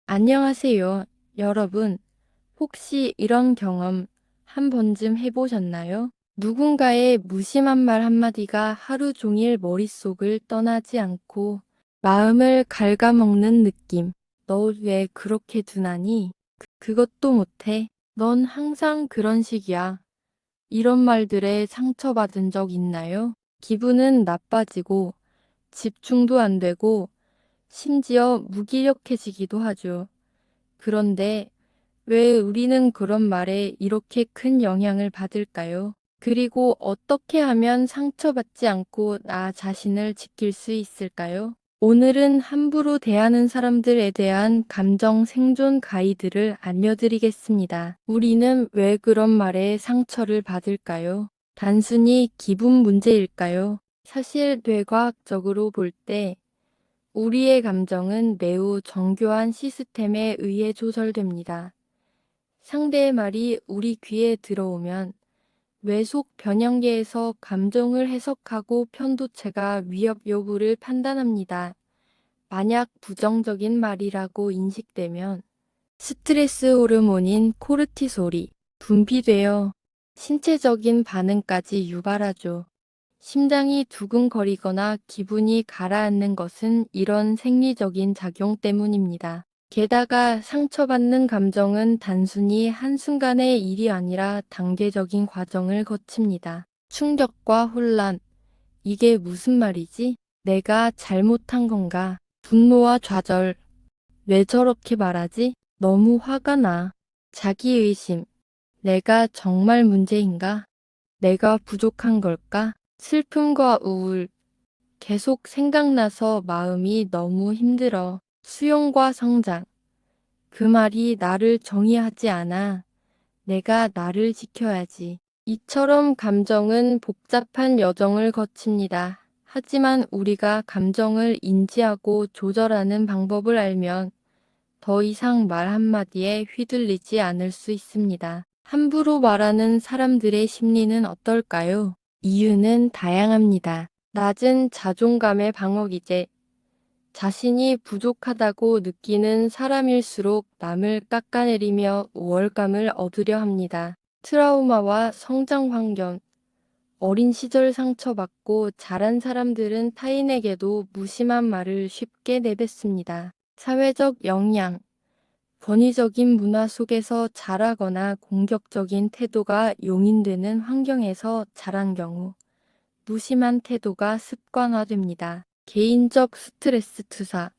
안녕하세요, 여러분. 혹시 이런 경험 한 번쯤 해보셨나요? 누군가의 무심한 말 한마디가 하루 종일 머릿속을 떠나지 않고 마음을 갉아먹는 느낌. 너 왜 그렇게 둔하니? 그것도 못해. 넌 항상 그런 식이야. 이런 말들에 상처받은 적 있나요? 기분은 나빠지고 집중도 안 되고 심지어 무기력해지기도 하죠. 그런데 왜 우리는 그런 말에 이렇게 큰 영향을 받을까요? 그리고 어떻게 하면 상처받지 않고 나 자신을 지킬 수 있을까요? 오늘은 함부로 대하는 사람들에 대한 감정 생존 가이드를 알려드리겠습니다. 우리는 왜 그런 말에 상처를 받을까요? 단순히 기분 문제일까요? 사실 뇌과학적으로 볼 때 우리의 감정은 매우 정교한 시스템에 의해 조절됩니다. 상대의 말이 우리 귀에 들어오면 뇌속 변형계에서 감정을 해석하고 편도체가 위협 여부를 판단합니다. 만약 부정적인 말이라고 인식되면 스트레스 호르몬인 코르티솔이 분비되어 신체적인 반응까지 유발하죠. 심장이 두근거리거나 기분이 가라앉는 것은 이런 생리적인 작용 때문입니다. 게다가 상처받는 감정은 단순히 한순간의 일이 아니라 단계적인 과정을 거칩니다. 충격과 혼란. 이게 무슨 말이지? 내가 잘못한 건가? 분노와 좌절. 왜 저렇게 말하지? 너무 화가 나. 자기의심. 내가 정말 문제인가? 내가 부족한 걸까? 슬픔과 우울. 계속 생각나서 마음이 너무 힘들어. 수용과 성장. 그 말이 나를 정의하지 않아. 내가 나를 지켜야지. 이처럼 감정은 복잡한 여정을 거칩니다. 하지만 우리가 감정을 인지하고 조절하는 방법을 알면 더 이상 말 한마디에 휘둘리지 않을 수 있습니다. 함부로 말하는 사람들의 심리는 어떨까요? 이유는 다양합니다. 낮은 자존감의 방어 기제. 자신이 부족하다고 느끼는 사람일수록 남을 깎아내리며 우월감을 얻으려 합니다. 트라우마와 성장 환경. 어린 시절 상처받고 자란 사람들은 타인에게도 무심한 말을 쉽게 내뱉습니다. 사회적 영향. 권위적인 문화 속에서 자라거나 공격적인 태도가 용인되는 환경에서 자란 경우 무심한 태도가 습관화됩니다. 개인적 스트레스 투사.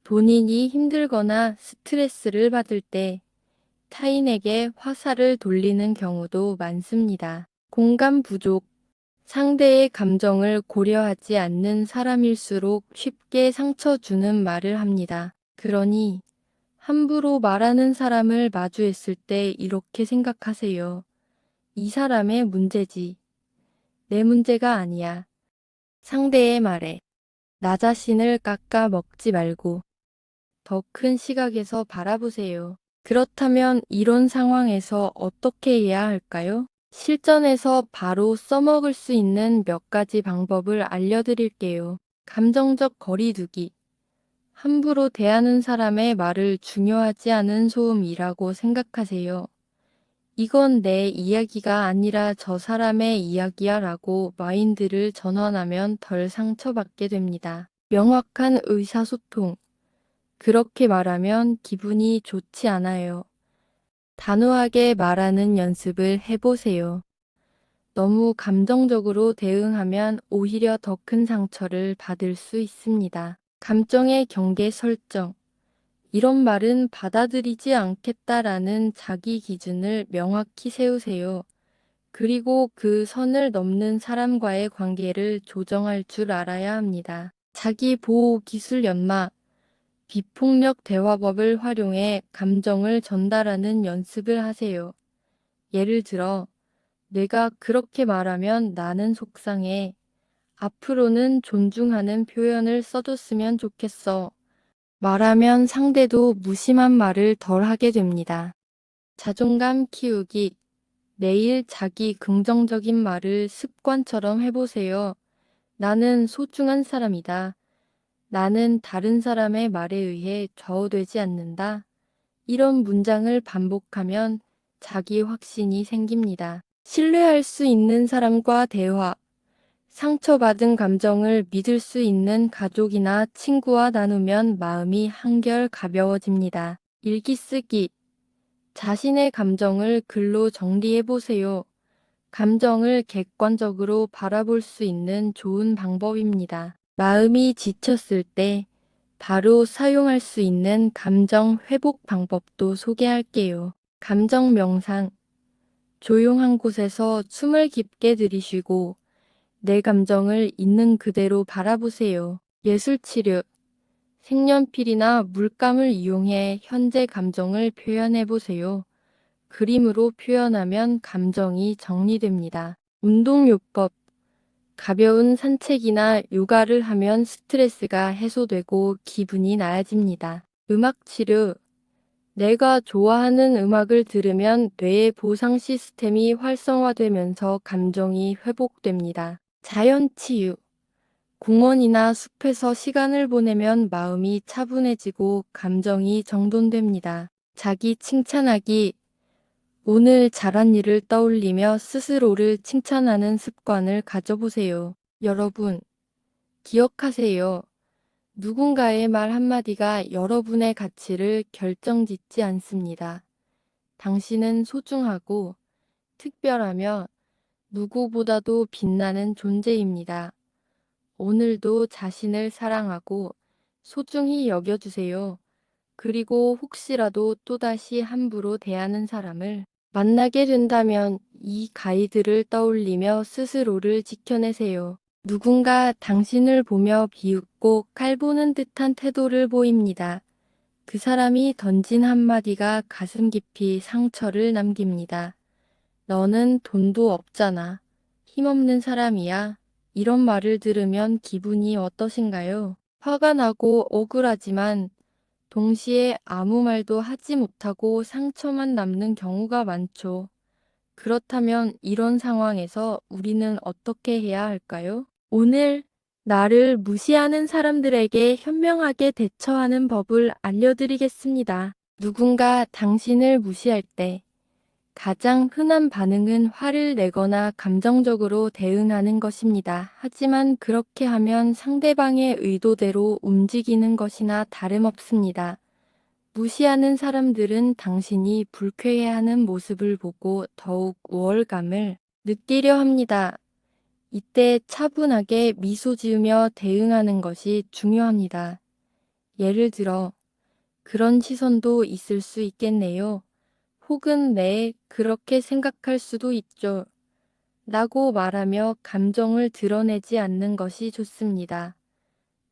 본인이 힘들거나 스트레스를 받을 때 타인에게 화살을 돌리는 경우도 많습니다. 공감 부족. 상대의 감정을 고려하지 않는 사람일수록 쉽게 상처 주는 말을 합니다. 그러니 함부로 말하는 사람을 마주했을 때 이렇게 생각하세요. 이 사람의 문제지. 내 문제가 아니야. 상대의 말에 나 자신을 깎아 먹지 말고 더 큰 시각에서 바라보세요. 그렇다면 이런 상황에서 어떻게 해야 할까요? 실전에서 바로 써먹을 수 있는 몇 가지 방법을 알려드릴게요. 감정적 거리두기. 함부로 대하는 사람의 말을 중요하지 않은 소음이라고 생각하세요. 이건 내 이야기가 아니라 저 사람의 이야기야 라고 마인드를 전환하면 덜 상처받게 됩니다. 명확한 의사소통. 그렇게 말하면 기분이 좋지 않아요. 단호하게 말하는 연습을 해보세요. 너무 감정적으로 대응하면 오히려 더 큰 상처를 받을 수 있습니다. 감정의 경계 설정. 이런 말은 받아들이지 않겠다라는 자기 기준을 명확히 세우세요. 그리고 그 선을 넘는 사람과의 관계를 조정할 줄 알아야 합니다. 자기 보호 기술 연마. 비폭력 대화법을 활용해 감정을 전달하는 연습을 하세요. 예를 들어, 내가 그렇게 말하면 나는 속상해. 앞으로는 존중하는 표현을 써줬으면 좋겠어. 말하면 상대도 무심한 말을 덜 하게 됩니다. 자존감 키우기. 매일 자기 긍정적인 말을 습관처럼 해보세요. 나는 소중한 사람이다. 나는 다른 사람의 말에 의해 좌우되지 않는다. 이런 문장을 반복하면 자기 확신이 생깁니다. 신뢰할 수 있는 사람과 대화, 상처받은 감정을 믿을 수 있는 가족이나 친구와 나누면 마음이 한결 가벼워집니다. 일기 쓰기, 자신의 감정을 글로 정리해 보세요. 감정을 객관적으로 바라볼 수 있는 좋은 방법입니다. 마음이 지쳤을 때 바로 사용할 수 있는 감정 회복 방법도 소개할게요. 감정 명상. 조용한 곳에서 숨을 깊게 들이쉬고 내 감정을 있는 그대로 바라보세요. 예술 치료. 색연필이나 물감을 이용해 현재 감정을 표현해 보세요. 그림으로 표현하면 감정이 정리됩니다. 운동요법. 가벼운 산책이나 요가를 하면 스트레스가 해소되고 기분이 나아집니다. 음악 치료. 내가 좋아하는 음악을 들으면 뇌의 보상 시스템이 활성화되면서 감정이 회복됩니다. 자연 치유. 공원이나 숲에서 시간을 보내면 마음이 차분해지고 감정이 정돈됩니다. 자기 칭찬하기. 오늘 잘한 일을 떠올리며 스스로를 칭찬하는 습관을 가져보세요. 여러분, 기억하세요. 누군가의 말 한마디가 여러분의 가치를 결정짓지 않습니다. 당신은 소중하고 특별하며 누구보다도 빛나는 존재입니다. 오늘도 자신을 사랑하고 소중히 여겨주세요. 그리고 혹시라도 또다시 함부로 대하는 사람을 만나게 된다면 이 가이드를 떠올리며 스스로를 지켜내세요. 누군가 당신을 보며 비웃고 깔보는 듯한 태도를 보입니다. 그 사람이 던진 한마디가 가슴 깊이 상처를 남깁니다. 너는 돈도 없잖아. 힘없는 사람이야. 이런 말을 들으면 기분이 어떠신가요? 화가 나고 억울하지만 동시에 아무 말도 하지 못하고 상처만 남는 경우가 많죠. 그렇다면 이런 상황에서 우리는 어떻게 해야 할까요? 오늘 나를 무시하는 사람들에게 현명하게 대처하는 법을 알려드리겠습니다. 누군가 당신을 무시할 때 가장 흔한 반응은 화를 내거나 감정적으로 대응하는 것입니다. 하지만 그렇게 하면 상대방의 의도대로 움직이는 것이나 다름없습니다. 무시하는 사람들은 당신이 불쾌해하는 모습을 보고 더욱 우월감을 느끼려 합니다. 이때 차분하게 미소 지으며 대응하는 것이 중요합니다. 예를 들어, 그런 시선도 있을 수 있겠네요. 혹은 네, 그렇게 생각할 수도 있죠. 라고 말하며 감정을 드러내지 않는 것이 좋습니다.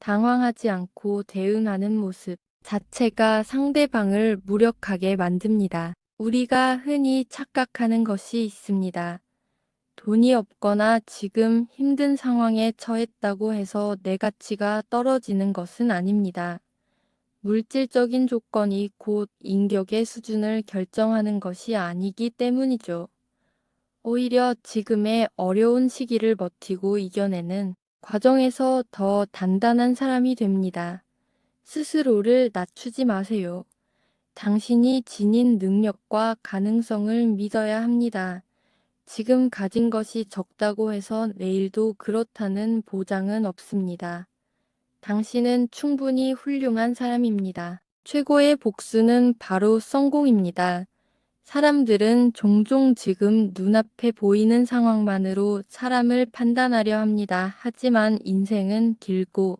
당황하지 않고 대응하는 모습 자체가 상대방을 무력하게 만듭니다. 우리가 흔히 착각하는 것이 있습니다. 돈이 없거나 지금 힘든 상황에 처했다고 해서 내 가치가 떨어지는 것은 아닙니다. 물질적인 조건이 곧 인격의 수준을 결정하는 것이 아니기 때문이죠. 오히려 지금의 어려운 시기를 버티고 이겨내는 과정에서 더 단단한 사람이 됩니다. 스스로를 낮추지 마세요. 당신이 지닌 능력과 가능성을 믿어야 합니다. 지금 가진 것이 적다고 해서 내일도 그렇다는 보장은 없습니다. 당신은 충분히 훌륭한 사람입니다. 최고의 복수는 바로 성공입니다. 사람들은 종종 지금 눈앞에 보이는 상황만으로 사람을 판단하려 합니다. 하지만 인생은 길고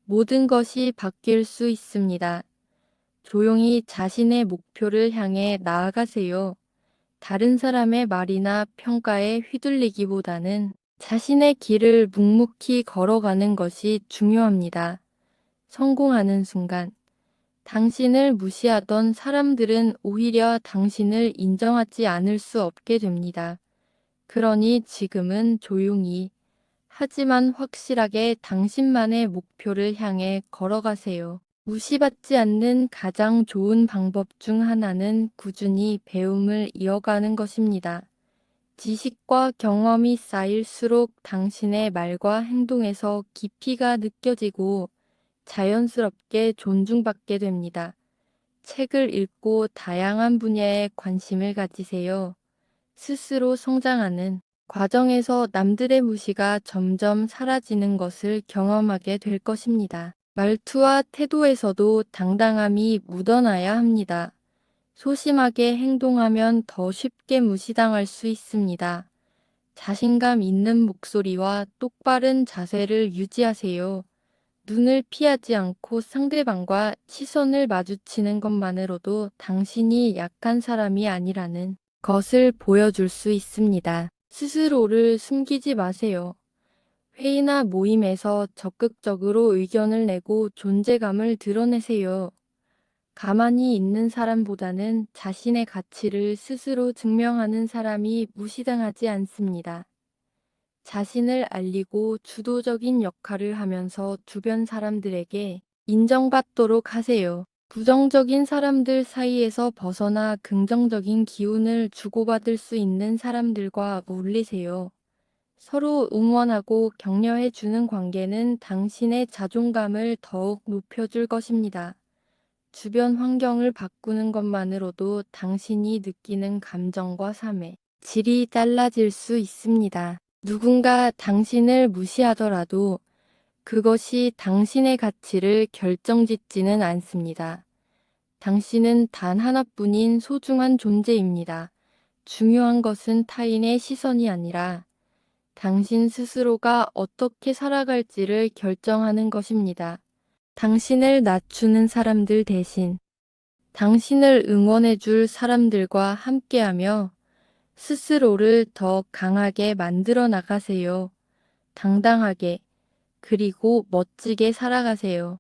모든 것이 바뀔 수 있습니다. 조용히 자신의 목표를 향해 나아가세요. 다른 사람의 말이나 평가에 휘둘리기보다는 자신의 길을 묵묵히 걸어가는 것이 중요합니다. 성공하는 순간, 당신을 무시하던 사람들은 오히려 당신을 인정하지 않을 수 없게 됩니다. 그러니 지금은 조용히, 하지만 확실하게 당신만의 목표를 향해 걸어가세요. 무시받지 않는 가장 좋은 방법 중 하나는 꾸준히 배움을 이어가는 것입니다. 지식과 경험이 쌓일수록 당신의 말과 행동에서 깊이가 느껴지고 자연스럽게 존중받게 됩니다. 책을 읽고 다양한 분야에 관심을 가지세요. 스스로 성장하는 과정에서 남들의 무시가 점점 사라지는 것을 경험하게 될 것입니다. 말투와 태도에서도 당당함이 묻어나야 합니다. 소심하게 행동하면 더 쉽게 무시당할 수 있습니다. 자신감 있는 목소리와 똑바른 자세를 유지하세요. 눈을 피하지 않고 상대방과 시선을 마주치는 것만으로도 당신이 약한 사람이 아니라는 것을 보여줄 수 있습니다. 스스로를 숨기지 마세요. 회의나 모임에서 적극적으로 의견을 내고 존재감을 드러내세요. 가만히 있는 사람보다는 자신의 가치를 스스로 증명하는 사람이 무시당하지 않습니다. 자신을 알리고 주도적인 역할을 하면서 주변 사람들에게 인정받도록 하세요. 부정적인 사람들 사이에서 벗어나 긍정적인 기운을 주고받을 수 있는 사람들과 어울리세요. 서로 응원하고 격려해 주는 관계는 당신의 자존감을 더욱 높여줄 것입니다. 주변 환경을 바꾸는 것만으로도 당신이 느끼는 감정과 삶의 질이 달라질 수 있습니다. 누군가 당신을 무시하더라도 그것이 당신의 가치를 결정짓지는 않습니다. 당신은 단 하나뿐인 소중한 존재입니다. 중요한 것은 타인의 시선이 아니라 당신 스스로가 어떻게 살아갈지를 결정하는 것입니다. 당신을 낮추는 사람들 대신 당신을 응원해 줄 사람들과 함께하며 스스로를 더 강하게 만들어 나가세요. 당당하게 그리고 멋지게 살아가세요.